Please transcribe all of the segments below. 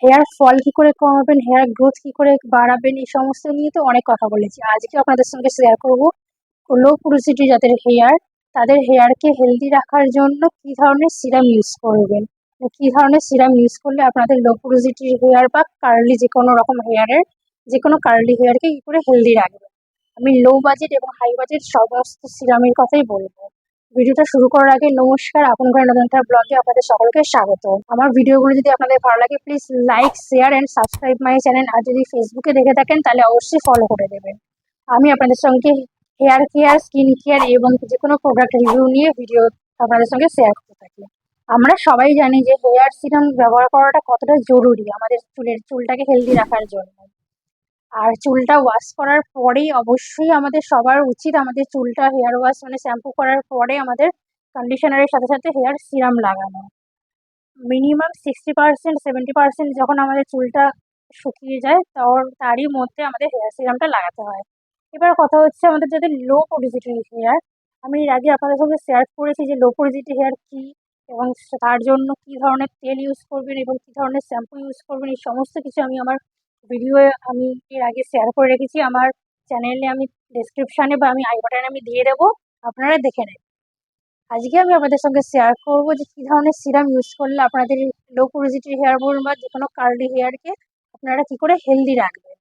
Hair fall কি করে কমাবেন, হেয়ার গ্রোথ কি করে বাড়াবেন, এই সমস্ত নিয়ে তো অনেক কথা বলেছি। আজকে আপনাদের সঙ্গে শেয়ার করব লো পোরোসিটি যাদের হেয়ার, তাদের হেয়ারকে হেলদি রাখার জন্য কি ধরনের সিরাম ইউজ করবেন, কি ধরনের সিরাম ইউজ করলে আপনাদের লো পোরোসিটি হেয়ার বা কার্লি যে কোনো রকম হেয়ারের যে কোনো কার্লি হেয়ারকে কি করে হেলদি রাখবেন। আমি লো বাজেট এবং হাই বাজেট সমস্ত সিরামের কথাই বলবো। ভিডিওটা শুরু করার আগে নমস্কার, আপন ঘরে নতুন একটা ব্লগে আপনাদের সকলকে স্বাগত। আমার ভিডিওগুলো যদি আপনাদের ভালো লাগে please like, share and subscribe my channel. আর যদি ফেসবুকে দেখে থাকেন তাহলে অবশ্যই ফলো করে দেবেন। আমি আপনাদের সঙ্গে হেয়ার কেয়ার, স্কিন কেয়ার এবং যে কোনো প্রোডাক্ট রিভিউ নিয়ে ভিডিও আপনাদের সঙ্গে শেয়ার করতে থাকি। আমরা সবাই জানি যে হেয়ার সিরাম ব্যবহার করাটা কতটা জরুরি আমাদের চুলটাকে হেলদি রাখার জন্য। আর চুলটা ওয়াশ করার পরেই অবশ্যই আমাদের সবার উচিত আমাদের চুলটা হেয়ার ওয়াশ মানে শ্যাম্পু করার পরে আমাদের কন্ডিশনারের সাথে সাথে হেয়ার সিরাম লাগানো। মিনিমাম 60% 70% যখন আমাদের চুলটা শুকিয়ে যায় তারই মধ্যে আমাদের হেয়ার সিরামটা লাগাতে হয়। এবার কথা হচ্ছে আমাদের যাদের লো পোরোসিটি হেয়ার, আমি এর আগে আপনাদের সঙ্গে শেয়ার করেছি যে লো পোরোসিটি হেয়ার কী এবং তার জন্য কী ধরনের তেল ইউজ করবেন এবং কী ধরনের শ্যাম্পু ইউজ করবেন, এই সমস্ত কিছু আমি আমার ভিডিওয়ে আমি এর আগে শেয়ার করে রেখেছি। আমার চ্যানেলে আমি ডেসক্রিপশানে বা আমি আই বাটনে আমি দিয়ে দেবো, আপনারা দেখে নেন। আজকে আমি আপনাদের সঙ্গে শেয়ার করবো যে কী ধরনের সিরাম ইউজ করলে আপনাদের লো পোরোসিটি হেয়ার বলুন বা যে কোনো কার্লি হেয়ারকে আপনারা কী করে হেলদি রাখবেন।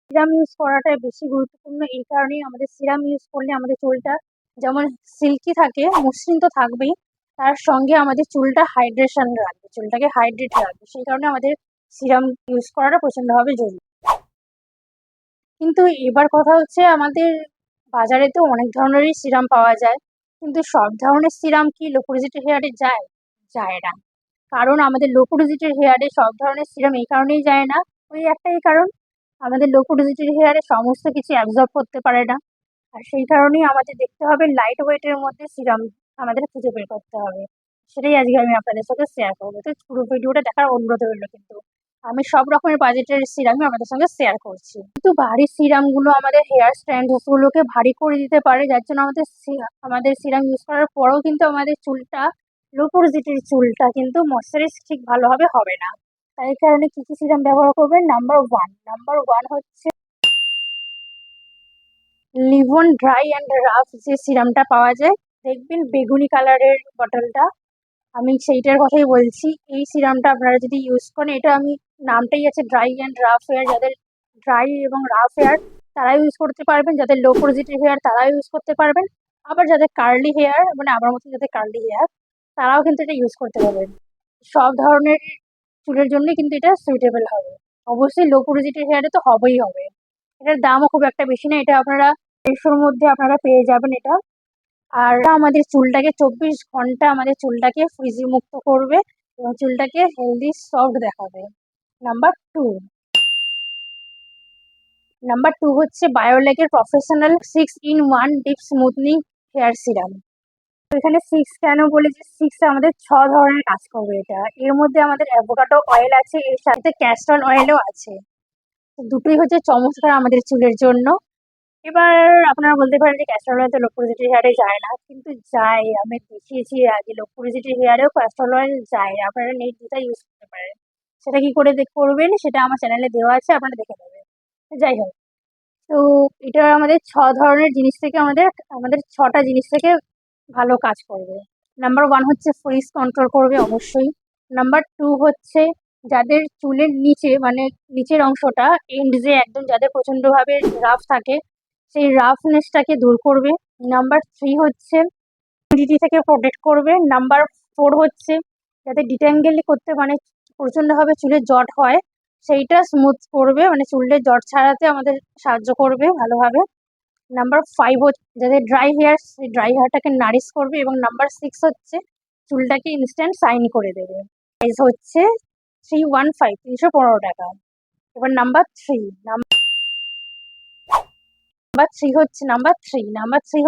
সিরাম ইউজ করাটা বেশি গুরুত্বপূর্ণ এই কারণেই, আমাদের সিরাম ইউজ করলে আমাদের চুলটা যেমন সিল্কি থাকে, মসৃণ তো থাকবেই, তার সঙ্গে আমাদের চুলটা হাইড্রেশন রাখবে, চুলটাকে হাইড্রেট রাখবে। সেই কারণে আমাদের সিরাম ইউজ করাটা প্রচণ্ডভাবে জরুরি। কিন্তু এবার কথা হচ্ছে আমাদের বাজারে তো অনেক ধরনেরই সিরাম পাওয়া যায়, কিন্তু সব ধরনের সিরাম কি লো পোরোসিটি হেয়ারে যায়? যায় না। কারণ আমাদের লো পোরোসিটি হেয়ারে সব ধরনের সিরাম এই কারণেই যায় না, ওই একটাই কারণ, আমাদের লো পোরোসিটি হেয়ারে সমস্ত কিছু অ্যাবজর্ব করতে পারে না। আর সেই কারণেই আমাদের দেখতে হবে লাইট ওয়েটের মধ্যে সিরাম আমাদের খুঁজে বের করতে হবে। সেটাই আজকে আমি আপনাদের সাথে শেয়ার করবো। তো পুরো ভিডিওটা দেখার অনুরোধ রইল কিন্তু। আমি সব রকমের বাজেটের সিরামই আপনাদের সঙ্গে শেয়ার করছি। কিন্তু ভারী সিরামগুলো আমাদের হেয়ার স্ট্র্যান্ডসগুলোকে ভারী করে দিতে পারে, যার জন্য আমাদের সিরাম ইউজ করার পরেও কিন্তু আমাদের চুলটা, লো পোরোসিটির চুলটা কিন্তু ময়েশ্চারাইজ ঠিক ভালোভাবে হবে না। তাই কারণে কী কী সিরাম ব্যবহার করবেন? নাম্বার ওয়ান হচ্ছে লিভন ড্রাই অ্যান্ড রাফ যে সিরামটা পাওয়া যায়, দেখবেন বেগুনি কালারের বটলটা, আমি সেইটার কথাই বলছি। এই সিরামটা আপনারা যদি ইউজ করেন, এটা আমি নামটাই আছে ড্রাই অ্যান্ড রাফ হেয়ার, যাদের ড্রাই এবং রাফ হেয়ার তারা ইউজ করতে পারবেন, যাদের লো পোরোসিটি হেয়ার তারা ইউজ করতে পারবেন, আবার যাদের কার্লি হেয়ার মানে আমার মতো যাদের কার্লি হেয়ার তারাও কিন্তু এটা ইউজ করতে পারবেন। সব ধরনের চুলের জন্যই কিন্তু এটা সুইটেবল হবে। অবশ্যই লো পোরোসিটি হেয়ারে তো হবেই হবে। এটার দামও খুব একটা বেশি না, এটা আপনারা 150-র মধ্যে আপনারা পেয়ে যাবেন এটা। আর আমাদের চুলটাকে 24 ঘন্টা আমাদের চুলটাকে ফ্রিজি মুক্ত করবে এবং চুলটাকে হেলদি সফট দেখাবে। নাম্বার টু হচ্ছে বায়োলেকের professional 6-in-1 deep smoothing hair serum. তো এখানে 6 কেন বলেছি? 6 আমাদের 6 ধরনের কাজ করবে এটা। এর মধ্যে আমাদের অ্যাভোকাডো অয়েল আছে, এর সাথে ক্যাস্টর অয়েলও আছে। দুটোই হচ্ছে চমৎকার আমাদের চুলের জন্য। এবার আপনারা বলতে পারেন যে ক্যাস্টর অয়েল তো লো পোরোসিটি হেয়ারে যায় না, কিন্তু যায়। আমি দেখিয়েছি এর আগে লো পোরোসিটি হেয়ারেও ক্যাস্টর অয়েল যায়, আপনারা নির্দ্বিধায় ইউজ করতে পারেন। সেটা কি করে করবেন সেটা আমার চ্যানেলে দেওয়া আছে, আপনারা দেখে নেবেন। যাই হোক, তো এটা আমাদের 6 ধরনের জিনিস থেকে আমাদের আমাদের 6টা জিনিস থেকে ভালো কাজ করবে। নাম্বার 1 হচ্ছে ফ্রিজ কন্ট্রোল করবে অবশ্যই। নাম্বার 2 হচ্ছে যাদের চুলের নিচে মানে নিচের অংশটা এন্ড যে একদম যাদের প্রচণ্ডভাবে রাফ থাকে, সেই রাফনেসটাকে দূর করবে। নাম্বার 3 হচ্ছে হিউমিডিটি থেকে প্রোটেক্ট করবে। নাম্বার 4 হচ্ছে যাতে ডিট্যাঙ্গেল করতে মানে প্রচণ্ডভাবে চুলে জট হয় সেইটা স্মুথ করবে, মানে চুলের জট ছাড়াতে আমাদের সাহায্য করবে ভালোভাবে। নাম্বার 5 হচ্ছে যাদের ড্রাই হেয়ার, সেই ড্রাই হেয়ারটাকে নারিশ করবে। এবং নাম্বার 6 হচ্ছে চুলটাকে ইনস্ট্যান্ট শাইন করে দেবে। প্রাইস হচ্ছে 315, 315 টাকা। এবার নাম্বার থ্রি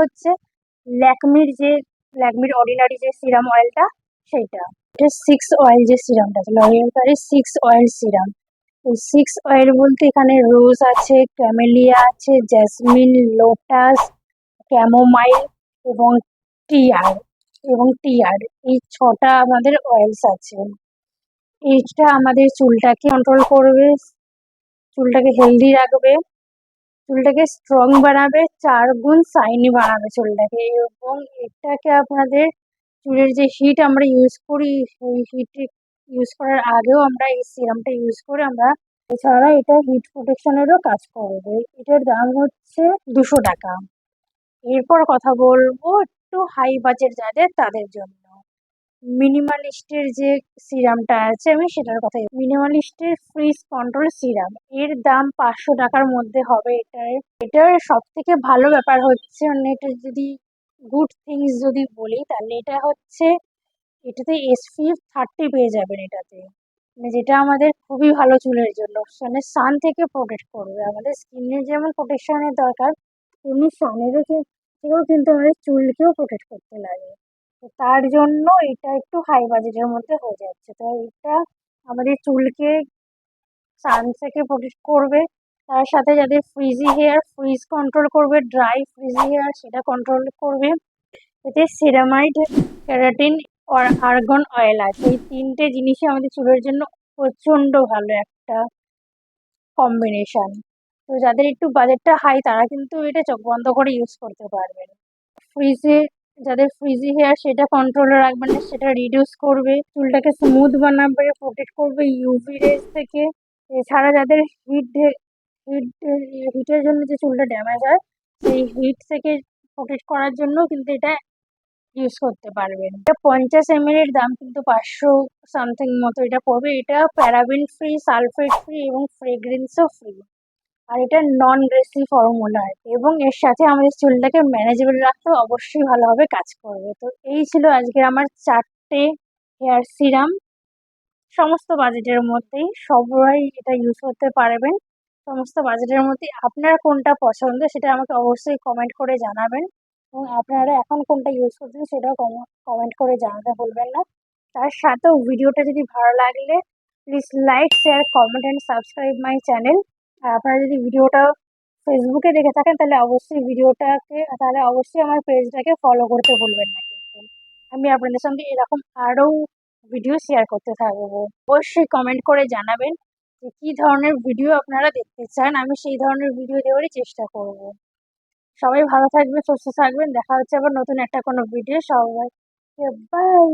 হচ্ছে ল্যাকমির অর্ডিনারি যে সিরাম অয়েলটা, সেইটা। এটা 6 অয়েল যে সিরামটা আছে, লরিয়াল 6 অয়েল সিরাম। এই 6 অয়েল বলতে এখানে রোজ আছে, ক্যামেলিয়া আছে, জেসমিন, লোটাস, ক্যামোমাইল এবং টিয়ার এই 6টা আমাদের অয়েলস আছে। এইটা আমাদের চুলটাকে কন্ট্রোল করবে, চুলটাকে হেলদি রাখবে, চুলটাকে স্ট্রং বানাবে, 4 গুণ শাইনি বানাবে চুলটাকে। এবং এটাকে আপনাদের চুলের যে হিট আমরা ইউজ করি, সেই হিট ইউজ করার আগেও আমরা এই সিরামটা ইউজ করে আমরা, এছাড়া এটা হিট প্রোটেকশনেরও কাজ করবে। এটার দাম হচ্ছে 200 টাকা। এরপর কথা বলবো একটু হাই বাজেট যাদের তাদের জন্য মিনিমালিস্টের যে সিরামটা আছে, আমি সেটার কথা। মিনিমালিস্টের ফ্রিজ কন্ট্রোল সিরাম, এর দাম 500 টাকার মধ্যে হবে। এটার সব থেকে ভালো ব্যাপার হচ্ছে, মানে এটা যদি গুড থিংস যদি বলি, তাহলে এটা হচ্ছে এটাতে SPF 30 পেয়ে যাবেন এটাতে, মানে যেটা আমাদের খুবই ভালো চুলের জন্য। মানে সান থেকে প্রোটেক্ট করবে, আমাদের স্কিনের যেমন প্রোটেকশনের দরকার, তেমনি সানেরও থেকেও কিন্তু আমাদের চুলকেও প্রোটেক্ট করতে লাগে। তো তার জন্য এটা একটু হাই বাজেটের মধ্যে হয়ে যাচ্ছে। তো এটা আমাদের চুলকে সান থেকে প্রোটেক্ট করবে, তার সাথে যাদের ফ্রিজি হেয়ার, ফ্রিজ কন্ট্রোল করবে, ড্রাই ফ্রিজি হেয়ার সেটা কন্ট্রোল করবে। এতে সেরামাইড, কেরাটিন আর আর্গন অয়েল আছে। এই 3টে জিনিসই আমাদের চুলের জন্য প্রচন্ড ভালো একটা কম্বিনেশন। তো যাদের একটু বাজেটটা হাই তারা কিন্তু এটা চোখ বন্ধ করে ইউজ করতে পারবেন। ফ্রিজে যাদের ফ্রিজি হেয়ার সেটা কন্ট্রোলে রাখবেন না, সেটা রিডিউস করবে, চুলটাকে স্মুথ বানাবে, প্রোটেক্ট করবে ইউভি রেজ থেকে। এছাড়া যাদের হিট হিট হিটের জন্য যে চুলটা ড্যামেজ হয়, সেই হিট থেকে প্রোটেক্ট করার জন্য কিন্তু এটা ইউজ করতে পারবেন। এটা 50 ml এর দাম কিন্তু 500 সামথিং মতো এটা পড়বে। এটা প্যারাবেন ফ্রি, সালফেট ফ্রি এবং ফ্রেগ্রেন্সও ফ্রি। আর এটা নন গ্রেসি ফর্মুলা, এবং এর সাথে আমাদের চুলটাকে ম্যানেজেবল রাখতে অবশ্যই ভালোভাবে কাজ করবে। তো এই ছিল আজকে আমার 4টে হেয়ার সিরাম, সমস্ত বাজেটের মধ্যেই, সবাই এটা ইউজ করতে পারবেন। সমস্ত বাজেটের মধ্যে আপনার কোনটা পছন্দ সেটা আমাকে অবশ্যই কমেন্ট করে জানাবেন, এবং আপনারা এখন কোনটা ইউজ করছেন সেটাও কমেন্ট করে জানাতে ভুলবেন না। তার সাথেও ভিডিওটা যদি ভালো লাগলে please like, share, comment and subscribe my channel. আর আপনারা যদি ভিডিওটা ফেসবুকে দেখে থাকেন তাহলে অবশ্যই আমার পেজটাকে ফলো করতে ভুলবেন না। কিন্তু আমি আপনাদের সঙ্গে এরকম আরও ভিডিও শেয়ার করতে থাকবো। অবশ্যই কমেন্ট করে জানাবেন যে কি ধরনের ভিডিও আপনারা দেখতে চান, আমি সেই ধরনের ভিডিও দেওয়ারই চেষ্টা করব। সবাই ভালো থাকবেন, সুস্থ থাকবেন, দেখা হচ্ছে আবার নতুন একটা কোনো ভিডিও। সবাইকে বাই।